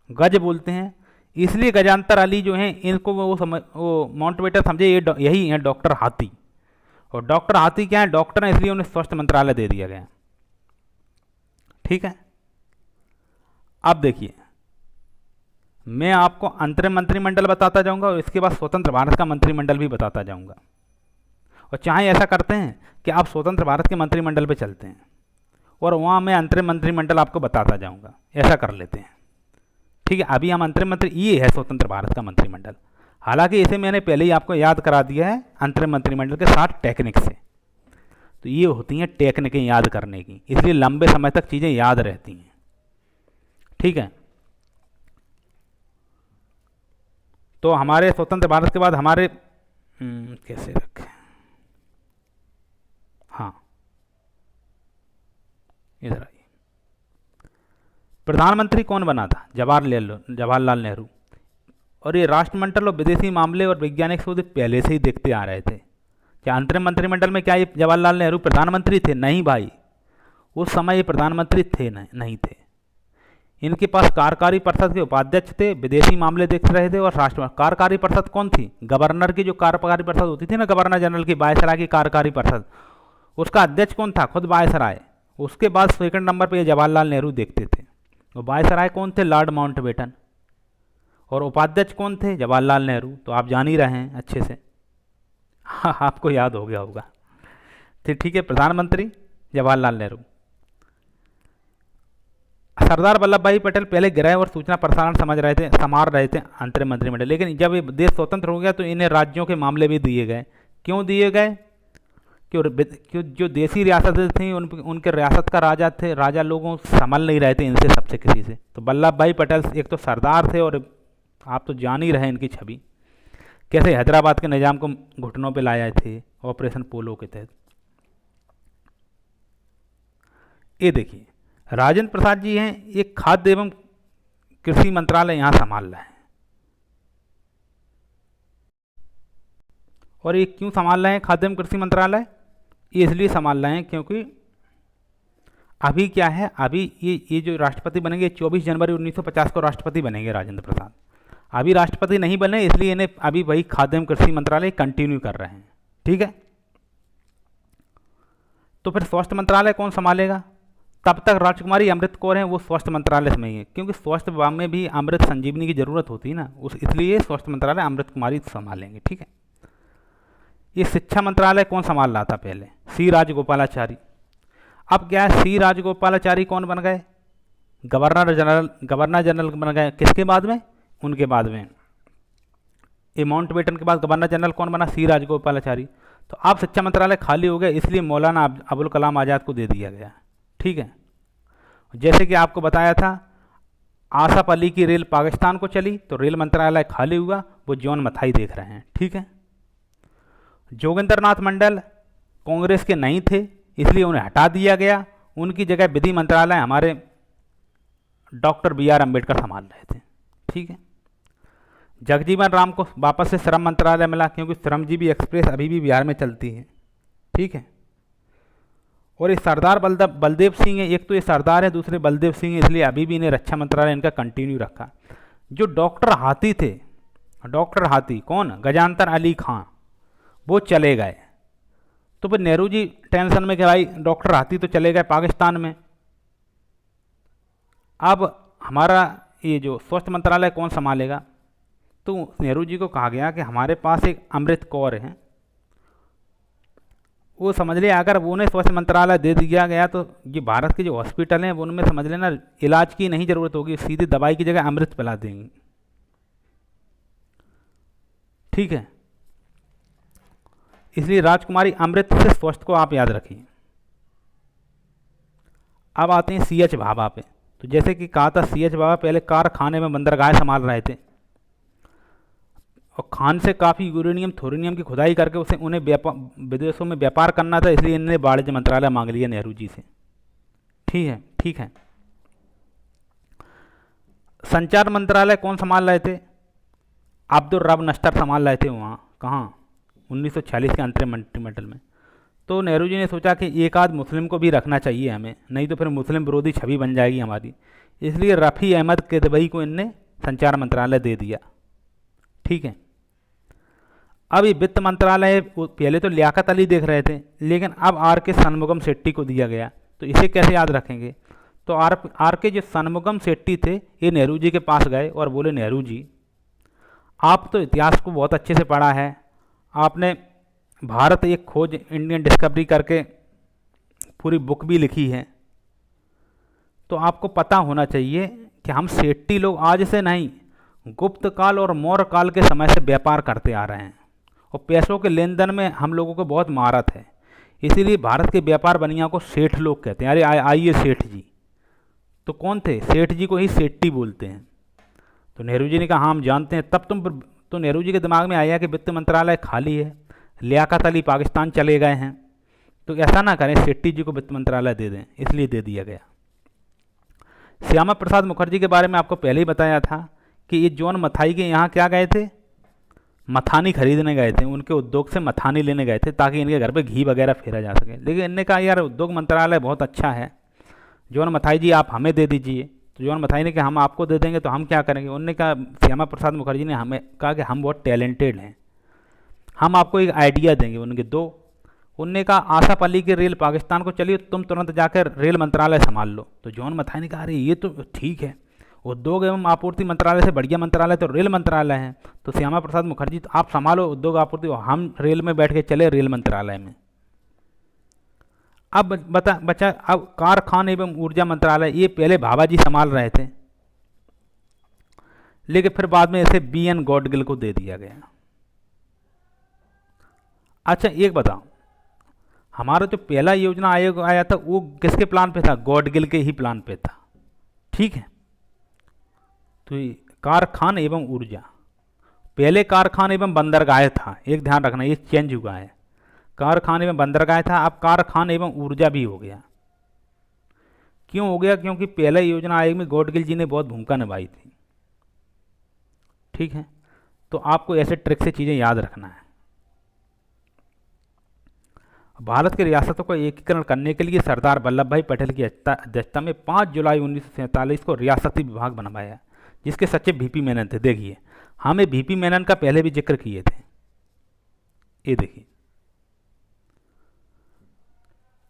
गज बोलते हैं। इसलिए गजानतर अली जो हैं इनको वो माउंटबेटन समझे ये यही हैं डॉक्टर हाथी। और डॉक्टर हाथी क्या है? डॉक्टर हैं, इसलिए उन्हें स्वास्थ्य मंत्रालय दे दिया गया। ठीक है, अब देखिए, मैं आपको अंतरिम मंत्रिमंडल बताता जाऊंगा और इसके बाद स्वतंत्र भारत का मंत्रिमंडल भी बताता जाऊंगा। और चाहे ऐसा करते हैं कि आप स्वतंत्र भारत के मंत्रिमंडल पे चलते हैं और वहाँ मैं अंतरिम मंत्रिमंडल आपको बताता जाऊंगा, ऐसा कर लेते हैं। ठीक है, अभी हम अंतरिम मंत्री, ये है स्वतंत्र भारत का मंत्रिमंडल। हालांकि इसे मैंने पहले ही आपको याद करा दिया है अंतरिम मंत्रिमंडल के 7 टेक्निक से। तो ये होती हैं टेक्निकें याद करने की, इसलिए लंबे समय तक चीज़ें याद रहती हैं। ठीक है, तो हमारे स्वतंत्र भारत के बाद हमारे कैसे रखें, हाँ इधर आइए, प्रधानमंत्री कौन बना था? जवाहरलाल नेहरू। और ये राष्ट्रमंडल और विदेशी मामले और वैज्ञानिक शोध पहले से ही देखते आ रहे थे। क्या अंतरिम मंत्रिमंडल में क्या ये जवाहरलाल नेहरू प्रधानमंत्री थे? नहीं भाई, उस समय ये प्रधानमंत्री थे नहीं थे। इनके पास कार्यकारी परिषद के उपाध्यक्ष थे, विदेशी मामले देख रहे थे, और राष्ट्र कार्यकारी परिषद कौन थी? गवर्नर की जो कार्यकारी परिषद होती थी ना, गवर्नर जनरल की, वायसराय की कार्यकारी परिषद, उसका अध्यक्ष कौन था? खुद वायसराय। उसके बाद सेकंड नंबर पर जवाहरलाल नेहरू देखते थे। और वायसराय कौन थे? Lord Mountbatten. और उपाध्यक्ष कौन थे? जवाहरलाल नेहरू। तो आप जान ही रहे हैं अच्छे से, हाँ आपको याद हो गया होगा। ठीक है, प्रधानमंत्री जवाहरलाल नेहरू। सरदार वल्लभ भाई पटेल पहले गृह और सूचना प्रसारण संभाल रहे थे अंतरिम मंत्रिमंडल, लेकिन जब ये देश स्वतंत्र हो गया तो इन्हें राज्यों के मामले भी दिए गए। क्यों दिए गए? क्यों जो देसी रियासतें थीं उनके रियासत का राजा लोगों संभल नहीं रहे थे इनसे, सबसे किसी से। तो वल्लभ भाई पटेल एक तो सरदार थे, और आप तो जान ही रहे इनकी छवि, कैसे हैदराबाद के निजाम को घुटनों पे लाए थे ऑपरेशन पोलो के तहत। ये देखिए, राजेंद्र प्रसाद जी हैं, ये खाद्य एवं कृषि मंत्रालय यहाँ संभाल रहे हैं। और ये क्यों संभाल रहे हैं खाद्य एवं कृषि मंत्रालय? ये इसलिए संभाल रहे हैं क्योंकि अभी क्या है, अभी ये जो राष्ट्रपति बनेंगे 24 जनवरी 1950 को राष्ट्रपति बनेंगे राजेंद्र प्रसाद। अभी राष्ट्रपति नहीं बने, इसलिए इन्हें अभी वही खाद्य एवं कृषि मंत्रालय कंटिन्यू कर रहे हैं। ठीक है, तो फिर स्वास्थ्य मंत्रालय कौन संभालेगा? तब तक राजकुमारी अमृत कौर हैं, वो स्वास्थ्य मंत्रालय में ही है, क्योंकि स्वास्थ्य विभाग में भी अमृत संजीवनी की जरूरत होती है ना, उस इसलिए स्वास्थ्य मंत्रालय अमृत कुमारी संभालेंगे। ठीक है, ये शिक्षा मंत्रालय कौन संभाल रहा था पहले? सी राजगोपालाचारी। अब क्या है, सी राजगोपालाचारी कौन बन गए? गवर्नर जनरल बन गए। किसके बाद में? उनके बाद में, ये माउंटबेटन के बाद गवर्नर जनरल कौन बना? सी राजगोपालाचारी। तो अब शिक्षा मंत्रालय खाली हो गया, इसलिए मौलाना अबुल कलाम आज़ाद को दे दिया गया। ठीक है, जैसे कि आपको बताया था, आसफ अली की रेल पाकिस्तान को चली तो रेल मंत्रालय खाली हुआ, वो जॉन मथाई देख रहे हैं। ठीक है, जोगेंद्र नाथ मंडल कांग्रेस के नहीं थे, इसलिए उन्हें हटा दिया गया। उनकी जगह विधि मंत्रालय हमारे डॉक्टर BR अम्बेडकर संभाल रहे थे। ठीक है, जगजीवन राम को वापस से श्रम मंत्रालय मिला, क्योंकि श्रमजीवी एक्सप्रेस अभी भी बिहार में चलती है। ठीक है, और ये सरदार बलदेव सिंह है, एक तो ये सरदार है, दूसरे बलदेव सिंह है, इसलिए अभी भी इन्हें रक्षा मंत्रालय इनका कंटिन्यू रखा। जो डॉक्टर हाथी थे, डॉक्टर हाथी कौन? गजानतर अली खां, वो चले गए। तो फिर नेहरू जी टेंशन में कि भाई डॉक्टर हाथी तो चले गए पाकिस्तान में, अब हमारा ये जो स्वास्थ्य मंत्रालय कौन संभालेगा? तो नेहरू जी को कहा गया कि हमारे पास एक अमृत कौर है, वो समझ लिया, अगर वो उन्हें स्वास्थ्य मंत्रालय दे दिया गया तो ये भारत के जो हॉस्पिटल हैं वो उनमें समझ लेना इलाज की नहीं ज़रूरत होगी, सीधी दवाई की जगह अमृत पिला देंगे। ठीक है, इसलिए राजकुमारी अमृत से स्वास्थ्य को आप याद रखिए। अब आते हैं CH भाभा पे। तो जैसे कि कहा था, CH भाभा पहले कारखाने में बंदरगाह संभाल रहे थे, और खान से काफ़ी यूरेनियम थोरेनियम की खुदाई करके उसे उन्हें विदेशों में व्यापार करना था, इसलिए इन्होंने वाणिज्य मंत्रालय मांग लिया नेहरू जी से। ठीक है, ठीक है। संचार मंत्रालय कौन संभाल रहे थे? अब्दुल रब नश्तर संभाल रहे थे। वहाँ कहाँ? 1946 के अंतरिम मंत्रिमंडल में। तो नेहरू जी ने सोचा कि एक आध मुस्लिम को भी रखना चाहिए हमें, नहीं तो फिर मुस्लिम विरोधी छवि बन जाएगी हमारी, इसलिए रफ़ी अहमद किदवई को इनने संचार मंत्रालय दे दिया। ठीक है, अब ये वित्त मंत्रालय पहले तो लियाकत अली देख रहे थे, लेकिन अब RK षणमुगम शेट्टी को दिया गया। तो इसे कैसे याद रखेंगे? तो RK जो षणमुगम शेट्टी थे, ये नेहरू जी के पास गए और बोले, नेहरू जी आप तो इतिहास को बहुत अच्छे से पढ़ा है, आपने भारत एक खोज इंडियन डिस्कवरी करके पूरी बुक भी लिखी है, तो आपको पता होना चाहिए कि हम शेट्टी लोग आज से नहीं, गुप्त काल और मौर्य काल के समय से व्यापार करते आ रहे हैं, और पैसों के लेन देन में हम लोगों को बहुत महारत है, इसीलिए भारत के व्यापार बनिया को सेठ लोग कहते हैं। अरे आइए सेठ जी। तो कौन थे? सेठ जी को ही सेट्टी बोलते हैं। तो नेहरू जी ने कहा हाँ हम जानते हैं। तब तो नेहरू जी के दिमाग में आया कि वित्त मंत्रालय खाली है, लियाकत अली पाकिस्तान चले गए हैं, तो ऐसा ना करें, सेट्टी जी को वित्त मंत्रालय दे दें, इसलिए दे दिया गया। श्यामा प्रसाद मुखर्जी के बारे में आपको पहले ही बताया था कि ये जॉन मथाई के यहाँ क्या गए थे? मथानी खरीदने गए थे, उनके उद्योग से मथानी लेने गए थे ताकि इनके घर पे घी वगैरह फेरा जा सके। लेकिन इनने कहा यार उद्योग मंत्रालय बहुत अच्छा है, जॉन मथाई जी आप हमें दे दीजिए। तो जॉन मथाई ने कहा हम आपको दे देंगे तो हम क्या करेंगे? उन्होंने कहा, श्यामा प्रसाद मुखर्जी ने हमें कहा कि हम बहुत टैलेंटेड हैं, हम आपको एक आइडिया देंगे। उनके दो, उनने कहा आसफ अली की रेल पाकिस्तान को चली, तुम तुरंत जाकर रेल मंत्रालय संभाल लो। तो जॉन मथाई ने कहा अरे ये तो ठीक है, उद्योग एवं आपूर्ति मंत्रालय से बढ़िया मंत्रालय तो रेल मंत्रालय है, तो श्यामा प्रसाद मुखर्जी तो आप संभालो उद्योग आपूर्ति, हम रेल में बैठ के चले रेल मंत्रालय में। अब बचा अब कारखान एवं ऊर्जा मंत्रालय, ये पहले भाभा जी संभाल रहे थे, लेकिन फिर बाद में इसे BN गॉडगिल को दे दिया गया। अच्छा एक बताओ, हमारा जो पहला योजना आयोग आया था वो किसके प्लान पे था? गॉडगिल के ही प्लान पे था। ठीक है, तो कारखान एवं ऊर्जा, पहले कारखान एवं बंदरगाह था, एक ध्यान रखना ये चेंज हुआ है, कारखान एवं बंदरगाह था, अब कारखान एवं ऊर्जा भी हो गया। क्यों हो गया? क्योंकि पहले योजना आयोग में गॉडगिल जी ने बहुत भूमिका निभाई थी। ठीक है, तो आपको ऐसे ट्रिक से चीज़ें याद रखना है। भारत की रियासतों को एकीकरण करने के लिए सरदार वल्लभ भाई पटेल की अध्यक्षता में 5 जुलाई 1947 को रियासती विभाग बनवाया, जिसके सचिव वीपी मेनन थे। देखिए, हमें वीपी मेनन का पहले भी जिक्र किए थे। ये देखिए,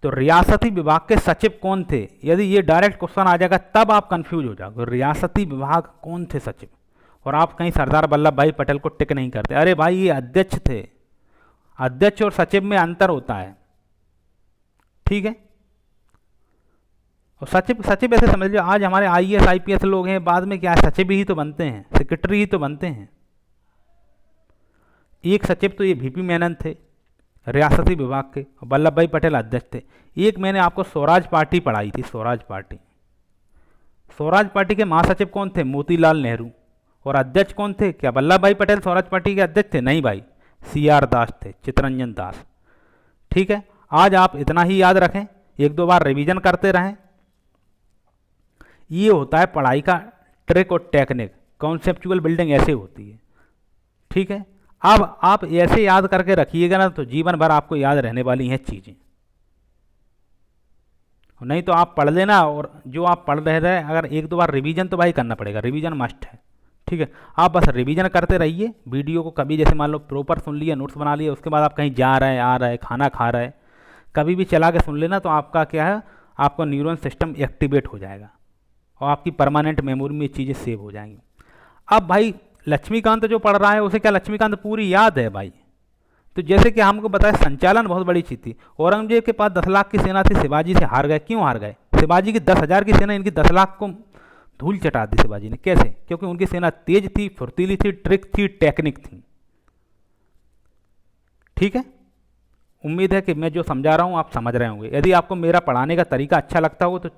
तो रियासती विभाग के सचिव कौन थे? यदि ये डायरेक्ट क्वेश्चन आ जाएगा तब आप कंफ्यूज हो जाओगे। रियासती विभाग कौन थे सचिव? और आप कहीं सरदार वल्लभ भाई पटेल को टिक नहीं करते। अरे भाई, ये अध्यक्ष थे। अध्यक्ष और सचिव में अंतर होता है, ठीक है। और सचिव सचिव ऐसे समझ लीजिए, आज हमारे आईएएस आईपीएस लोग हैं, बाद में क्या है, सचिव ही तो बनते हैं, सेक्रेटरी ही तो बनते हैं। एक सचिव तो ये वीपी मेनन थे रियासती विभाग के, वल्लभ भाई पटेल अध्यक्ष थे। एक मैंने आपको स्वराज पार्टी पढ़ाई थी, स्वराज पार्टी। स्वराज पार्टी के महासचिव कौन थे? मोतीलाल नेहरू। और अध्यक्ष कौन थे? क्या वल्लभ भाई पटेल स्वराज पार्टी के अध्यक्ष थे? नहीं भाई, सीआर दास थे, चित्तरंजन दास। ठीक है, आज आप इतना ही याद रखें, एक दो बार रिवीजन करते रहें। ये होता है पढ़ाई का ट्रिक और टेक्निक, कॉन्सेप्चुअल बिल्डिंग ऐसे होती है, ठीक है। अब आप ऐसे याद करके रखिएगा ना, तो जीवन भर आपको याद रहने वाली हैं चीज़ें। नहीं तो आप पढ़ लेना, और जो आप पढ़ रहे हैं, अगर एक दो बार रिवीजन तो भाई करना पड़ेगा, रिवीजन मस्ट है, ठीक है। आप बस रिवीजन करते रहिए। वीडियो को कभी जैसे मान लो प्रॉपर सुन लिया, नोट्स बना लिया, उसके बाद आप कहीं जा रहे हैं, आ रहे हैं, खाना खा रहे हैं, कभी भी चला के सुन लेना, तो आपका क्या है, आपका न्यूरल सिस्टम एक्टिवेट हो जाएगा और आपकी परमानेंट मेमोरी में चीज़ें सेव हो जाएंगी। अब भाई लक्ष्मीकांत जो पढ़ रहा है, उसे क्या लक्ष्मीकांत पूरी याद है भाई? तो जैसे कि हमको बताया, संचालन बहुत बड़ी चीज़ थी। औरंगजेब के पास 10 लाख की सेना थी, शिवाजी से हार गए। क्यों हार गए? शिवाजी की 10,000 की सेना, इनकी 10 लाख को धूल चटा दी शिवाजी ने। कैसे? क्योंकि उनकी सेना तेज थी, फुर्तीली थी, ट्रिक थी, टेक्निक थी, ठीक है। उम्मीद है कि मैं जो समझा रहा हूँ आप समझ रहे होंगे। यदि आपको मेरा पढ़ाने का तरीका अच्छा लगता हो तो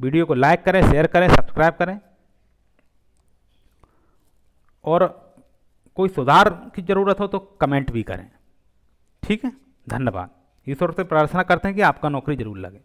वीडियो को लाइक करें, शेयर करें, सब्सक्राइब करें, और कोई सुधार की ज़रूरत हो तो कमेंट भी करें, ठीक है। धन्यवाद। ईश्वर से प्रार्थना करते हैं कि आपका नौकरी जरूर लगे।